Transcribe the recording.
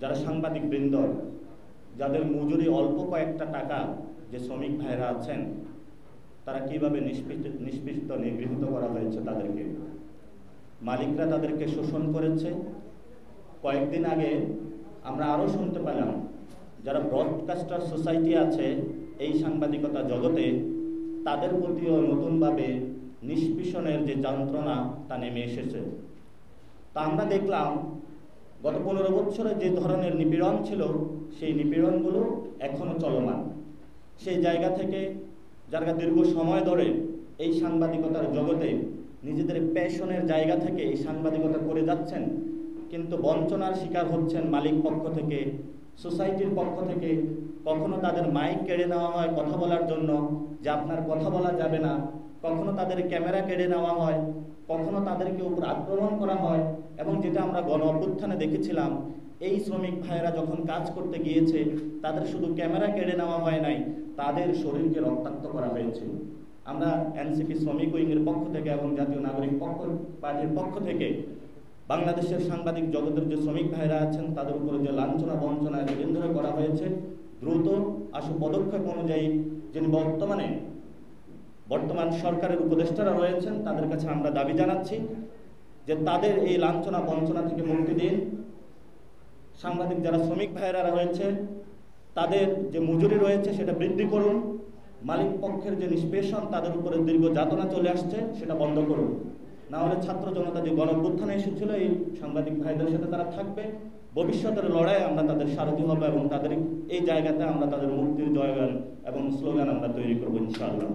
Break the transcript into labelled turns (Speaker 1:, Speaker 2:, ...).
Speaker 1: যারা সাংবাদিক বৃন্দ, যাদের মজুরি অল্প কয়েকটা টাকা, যে শ্রমিক ভাইরা আছেন, তারা কিভাবে নিষ্পৃত নিগৃহীত করা হয়েছে তাদেরকে। মালিকরা তাদেরকে শোষণ করেছে। কয়েকদিন আগে আমরা আরও শুনতে পেলাম যারা ব্রডকাস্টার সোসাইটি আছে এই সাংবাদিকতা জগতে, তাদের প্রতিও নতুনভাবে নিষ্পেষণের যে যন্ত্রণা তা নেমে এসেছে। তা আমরা দেখলাম গত 15 বছরে যে ধরনের নিপীড়ন ছিল, সেই নিপীড়নগুলো এখনও চলমান। সেই জায়গা থেকে যারা দীর্ঘ সময় ধরে এই সাংবাদিকতার জগতে নিজেদের প্যাশনের জায়গা থেকে এই সাংবাদিকতা করে যাচ্ছেন, কিন্তু বঞ্চনার শিকার হচ্ছেন মালিক পক্ষ থেকে, সোসাইটির পক্ষ থেকে। কখনো তাদের মাইক কেড়ে নেওয়া হয় কথা বলার জন্য, যে আপনার কথা বলা যাবে না। কখনো তাদের ক্যামেরা কেড়ে নেওয়া হয়, কখনো তাদেরকে উপর আক্রমণ করা হয়। এবং যেটা আমরা গণ অভ্যুত্থানে দেখেছিলাম, এই শ্রমিক ভাইয়েরা যখন কাজ করতে গিয়েছে, তাদের শুধু ক্যামেরা কেড়ে নেওয়া হয় নাই, তাদের শরীরকে রক্তাক্ত করা হয়েছে। আমরা এনসিপি শ্রমিক উইংয়ের পক্ষ থেকে এবং জাতীয় নাগরিক পার্টির পক্ষ থেকে বাংলাদেশের সাংবাদিক জগতের যে শ্রমিক ভাইরা আছেন, তাদের উপরে যে লাঞ্ছনা বঞ্চনা এতদিন ধরে করা হয়েছে, দ্রুত আশু পদক্ষেপ অনুযায়ী যিনি বর্তমান সরকারের উপদেষ্টারা রয়েছেন, তাদের কাছে আমরা দাবি জানাচ্ছি যে তাদের এই লাঞ্ছনা বঞ্চনা থেকে মুক্তি দিন। সাংবাদিক যারা শ্রমিক ভাইয়েরা রয়েছে, তাদের যে মজুরি রয়েছে সেটা বৃদ্ধি করুন। মালিক পক্ষের যে নিষ্পেষণ, তাদের উপরে দীর্ঘ যাতনা চলে আসছে, সেটা বন্ধ করুন। না হলে ছাত্র জনতা যে গণ অভ্যুত্থানে এসেছিল, এই সাংবাদিক ভাইদের সাথে তারা থাকবে। ভবিষ্যতের লড়াই আমরা তাদের সারথি হব এবং তাদের এই জায়গাতে আমরা তাদের মুক্তির জয়গান এবং স্লোগান আমরা তৈরি করবো ইনশাআল্লাহ।